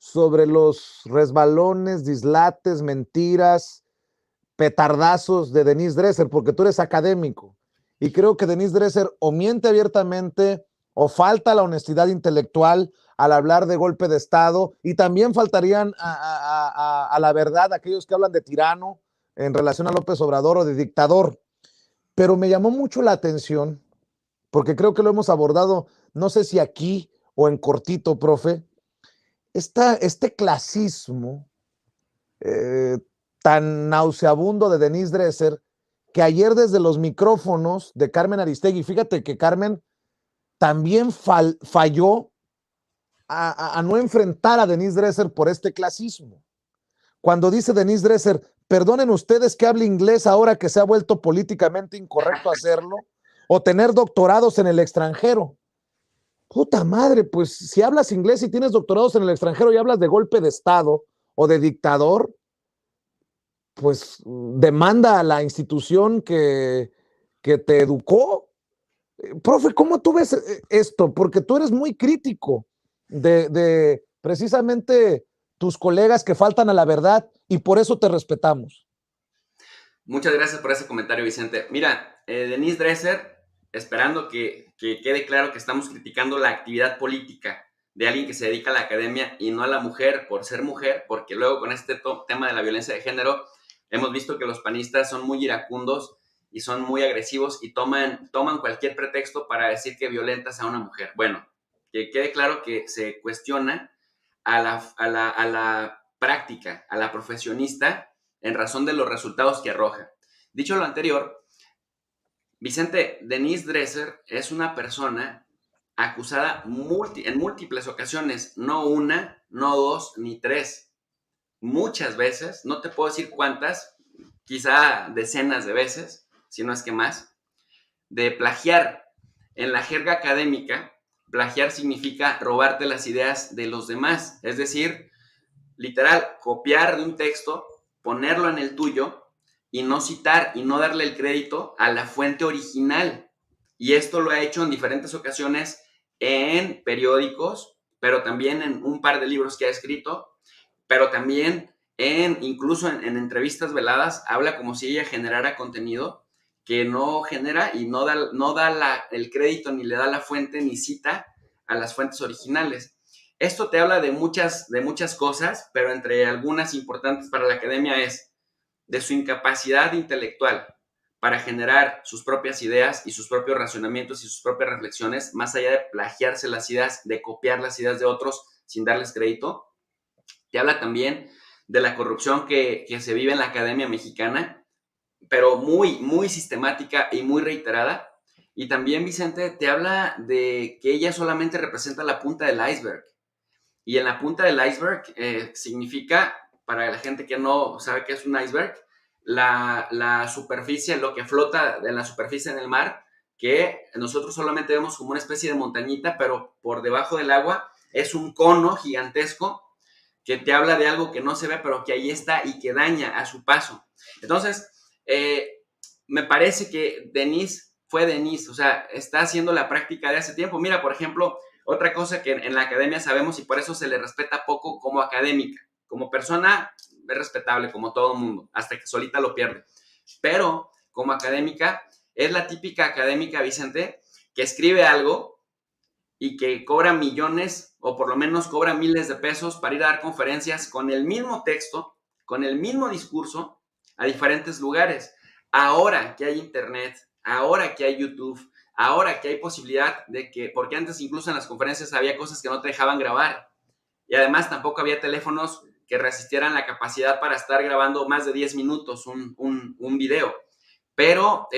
sobre los resbalones, dislates, mentiras, petardazos de Denise Dresser, porque tú eres académico. Y creo que Denise Dresser o miente abiertamente o falta la honestidad intelectual al hablar de golpe de Estado, y también faltarían a la verdad aquellos que hablan de tirano en relación a López Obrador o de dictador. Pero me llamó mucho la atención, porque creo que lo hemos abordado, no sé si aquí o en cortito, profe, este clasismo eh, tan nauseabundo de Denise Dresser, que ayer desde los micrófonos de Carmen Aristegui, fíjate que Carmen también falló a no enfrentar a Denise Dresser por este clasismo. Cuando dice Denise Dresser, perdonen ustedes que hable inglés ahora que se ha vuelto políticamente incorrecto hacerlo, o tener doctorados en el extranjero. Puta madre, pues si hablas inglés y tienes doctorados en el extranjero y hablas de golpe de Estado o de dictador, pues demanda a la institución que te educó. Profe, ¿cómo tú ves esto? Porque tú eres muy crítico de precisamente tus colegas que faltan a la verdad y por eso te respetamos. Muchas gracias por ese comentario, Vicente. Mira, Denise Dresser, esperando que quede claro que estamos criticando la actividad política de alguien que se dedica a la academia y no a la mujer por ser mujer, porque luego con este tema de la violencia de género hemos visto que los panistas son muy iracundos y son muy agresivos y toman cualquier pretexto para decir que violentas a una mujer. Bueno, que quede claro que se cuestiona a la práctica, a la profesionista, en razón de los resultados que arroja. Dicho lo anterior, Vicente, Denise Dresser es una persona acusada en múltiples ocasiones, no una, no dos, ni tres, muchas veces, no te puedo decir cuántas, quizá decenas de veces, si no es que más, de plagiar. En la jerga académica, plagiar significa robarte las ideas de los demás, es decir, literal, copiar de un texto, ponerlo en el tuyo y no citar y no darle el crédito a la fuente original. Y esto lo ha hecho en diferentes ocasiones en periódicos, pero también en un par de libros que ha escrito, pero también incluso en entrevistas veladas, habla como si ella generara contenido que no genera y no da el crédito, ni le da la fuente, ni cita a las fuentes originales. Esto te habla de muchas cosas, pero entre algunas importantes para la academia es de su incapacidad intelectual para generar sus propias ideas y sus propios razonamientos y sus propias reflexiones, más allá de plagiarse las ideas, de copiar las ideas de otros sin darles crédito. Te habla también de la corrupción que se vive en la academia mexicana, pero muy sistemática y muy reiterada. Y también, Vicente, te habla de que ella solamente representa la punta del iceberg. Y en la punta del iceberg significa, para la gente que no sabe qué es un iceberg, la superficie, lo que flota en la superficie en el mar, que nosotros solamente vemos como una especie de montañita, pero por debajo del agua es un cono gigantesco que te habla de algo que no se ve, pero que ahí está y que daña a su paso. Entonces, me parece que Denise fue Denise, o sea, está haciendo la práctica de hace tiempo. Mira, por ejemplo, otra cosa que en la academia sabemos y por eso se le respeta poco como académica. Como persona es respetable como todo mundo, hasta que solita lo pierde. Pero como académica, es la típica académica, Vicente, que escribe algo y que cobra millones o por lo menos cobra miles de pesos para ir a dar conferencias con el mismo texto, con el mismo discurso a diferentes lugares. Ahora que hay internet, ahora que hay YouTube, ahora que hay posibilidad de que, porque antes incluso en las conferencias había cosas que no te dejaban grabar y además tampoco había teléfonos que resistieran la capacidad para estar grabando más de 10 minutos un video. Pero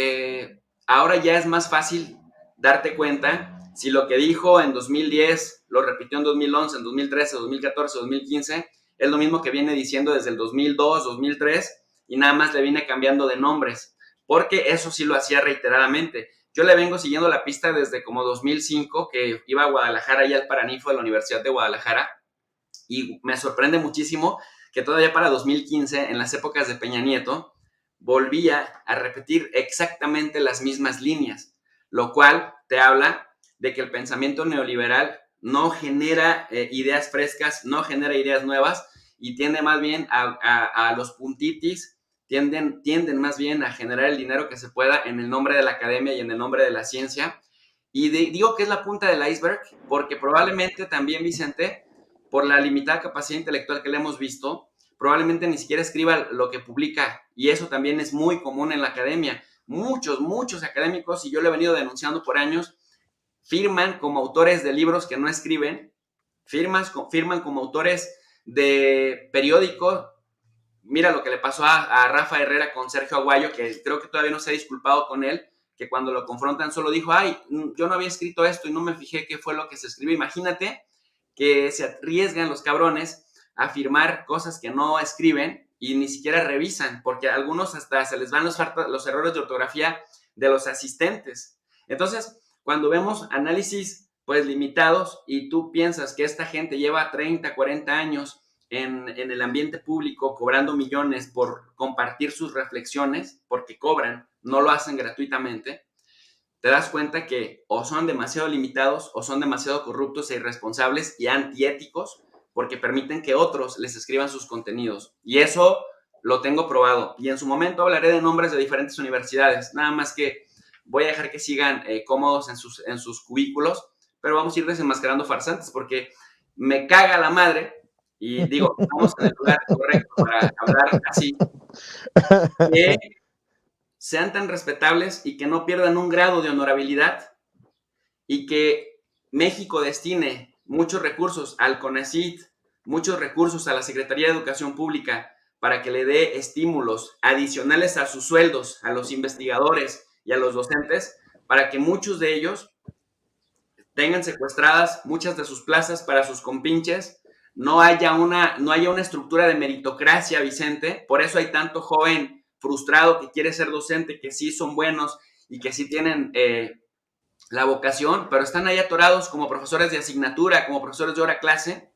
ahora ya es más fácil darte cuenta si lo que dijo en 2010 lo repitió en 2011, en 2013, 2014, 2015, es lo mismo que viene diciendo desde el 2002, 2003 y nada más le viene cambiando de nombres, porque eso sí lo hacía reiteradamente. Yo le vengo siguiendo la pista desde como 2005, que iba a Guadalajara y al Paranifo de la Universidad de Guadalajara, y me sorprende muchísimo que todavía para 2015, en las épocas de Peña Nieto, volvía a repetir exactamente las mismas líneas, lo cual te habla de que el pensamiento neoliberal no genera ideas frescas, no genera ideas nuevas y tiende más bien a los puntitis, tienden más bien a generar el dinero que se pueda en el nombre de la academia y en el nombre de la ciencia. Y digo que es la punta del iceberg porque probablemente también, Vicente, por la limitada capacidad intelectual que le hemos visto, probablemente ni siquiera escriba lo que publica, y eso también es muy común en la academia. Muchos académicos, y yo lo he venido denunciando por años, firman como autores de libros que no escriben, firman como autores de periódicos. Mira lo que le pasó a Rafa Herrera con Sergio Aguayo, que creo que todavía no se ha disculpado con él, que cuando lo confrontan solo dijo, ay, yo no había escrito esto y no me fijé qué fue lo que se escribió. Imagínate que se arriesgan los cabrones a firmar cosas que no escriben y ni siquiera revisan, porque a algunos hasta se les van los errores de ortografía de los asistentes. Entonces, cuando vemos análisis pues limitados y tú piensas que esta gente lleva 30, 40 años en el ambiente público cobrando millones por compartir sus reflexiones, porque cobran, no lo hacen gratuitamente, te das cuenta que o son demasiado limitados o son demasiado corruptos e irresponsables y antiéticos porque permiten que otros les escriban sus contenidos. Y eso lo tengo probado. Y en su momento hablaré de nombres de diferentes universidades. Nada más que voy a dejar que sigan cómodos en sus cubículos, pero vamos a ir desenmascarando farsantes porque me caga la madre, y digo, estamos en el lugar correcto para hablar así, que sean tan respetables y que no pierdan un grado de honorabilidad y que México destine muchos recursos al CONACYT, muchos recursos a la Secretaría de Educación Pública para que le dé estímulos adicionales a sus sueldos, a los investigadores y a los docentes, para que muchos de ellos tengan secuestradas muchas de sus plazas para sus compinches, no haya una estructura de meritocracia, Vicente. Por eso hay tanto joven frustrado que quiere ser docente, que sí son buenos y que sí tienen la vocación, pero están ahí atorados como profesores de asignatura, como profesores de hora clase,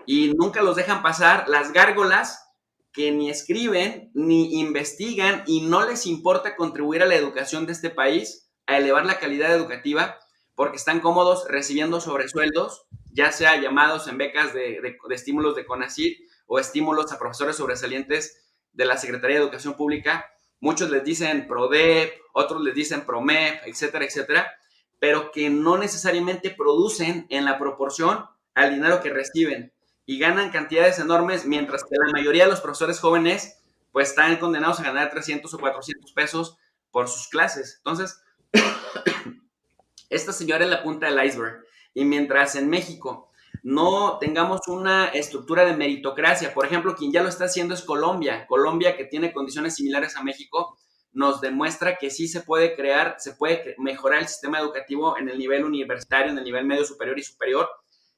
y nunca los dejan pasar las gárgolas que ni escriben ni investigan y no les importa contribuir a la educación de este país, a elevar la calidad educativa, porque están cómodos recibiendo sobresueldos, ya sea llamados en becas de estímulos de CONACYT o estímulos a profesores sobresalientes de la Secretaría de Educación Pública. Muchos les dicen PRODEP, otros les dicen PROMEP, etcétera, etcétera, pero que no necesariamente producen en la proporción al dinero que reciben y ganan cantidades enormes, mientras que la mayoría de los profesores jóvenes pues están condenados a ganar 300 o 400 pesos por sus clases. Entonces, esta señora es la punta del iceberg. Y mientras en México no tengamos una estructura de meritocracia, por ejemplo, quien ya lo está haciendo es Colombia. Colombia, que tiene condiciones similares a México, nos demuestra que sí se puede crear, se puede mejorar el sistema educativo en el nivel universitario, en el nivel medio superior y superior,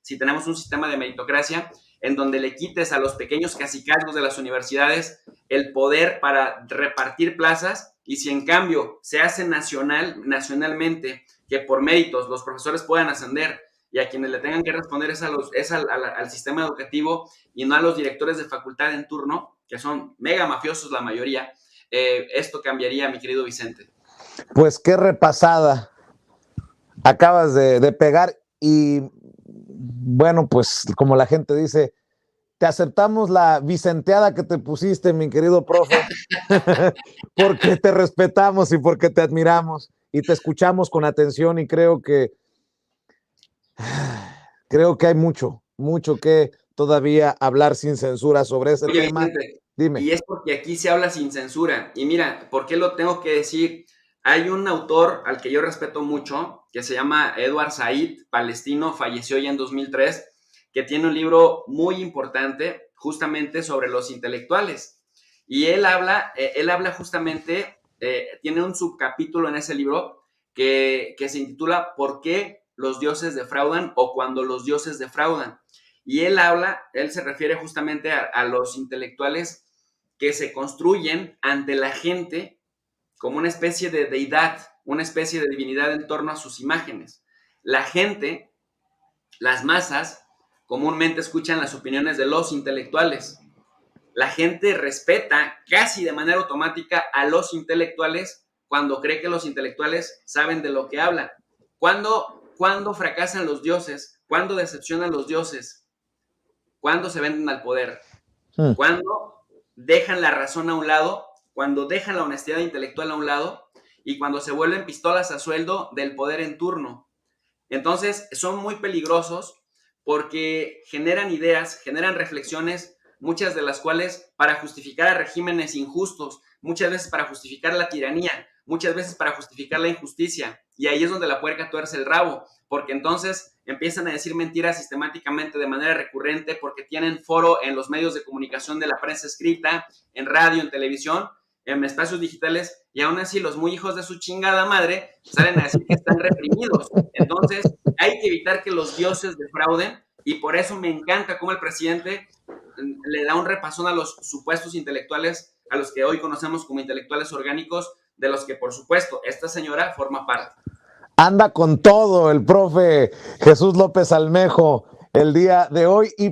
si tenemos un sistema de meritocracia en donde le quites a los pequeños cacicazgos de las universidades el poder para repartir plazas, y si en cambio se hace nacionalmente que por méritos los profesores puedan ascender y a quienes le tengan que responder es al sistema educativo y no a los directores de facultad en turno, que son mega mafiosos la mayoría, esto cambiaría, mi querido Vicente. Pues qué repasada acabas de pegar y bueno, pues como la gente dice, te aceptamos la vicenteada que te pusiste, mi querido profe, porque te respetamos y porque te admiramos y te escuchamos con atención y creo que hay mucho que todavía hablar sin censura sobre ese tema. Vicente, Dime. y es porque aquí se habla sin censura. Y mira, ¿por qué lo tengo que decir? Hay un autor al que yo respeto mucho, que se llama Edward Said, palestino, falleció ya en 2003, que tiene un libro muy importante justamente sobre los intelectuales. Y él habla justamente, tiene un subcapítulo en ese libro que se intitula ¿Por qué los dioses defraudan o cuando los dioses defraudan? Y él se refiere justamente a los intelectuales que se construyen ante la gente como una especie de deidad, una especie de divinidad en torno a sus imágenes. La gente, las masas, comúnmente escuchan las opiniones de los intelectuales. La gente respeta casi de manera automática a los intelectuales cuando cree que los intelectuales saben de lo que hablan. ¿Cuándo fracasan los dioses? ¿Cuándo decepcionan los dioses? Cuando se venden al poder, Hmm. cuando dejan la razón a un lado, cuando dejan la honestidad intelectual a un lado y cuando se vuelven pistolas a sueldo del poder en turno. Entonces, son muy peligrosos porque generan ideas, generan reflexiones, muchas de las cuales para justificar a regímenes injustos, muchas veces para justificar la tiranía, muchas veces para justificar la injusticia. Y ahí es donde la puerca tuerce el rabo, porque entonces empiezan a decir mentiras sistemáticamente de manera recurrente porque tienen foro en los medios de comunicación de la prensa escrita, en radio, en televisión, en espacios digitales, y aún así los muy hijos de su chingada madre salen a decir que están reprimidos. Entonces, hay que evitar que los dioses defrauden, y por eso me encanta cómo el presidente le da un repasón a los supuestos intelectuales, a los que hoy conocemos como intelectuales orgánicos, de los que, por supuesto, esta señora forma parte. Anda con todo el profe Jesús López Almejo el día de hoy. Y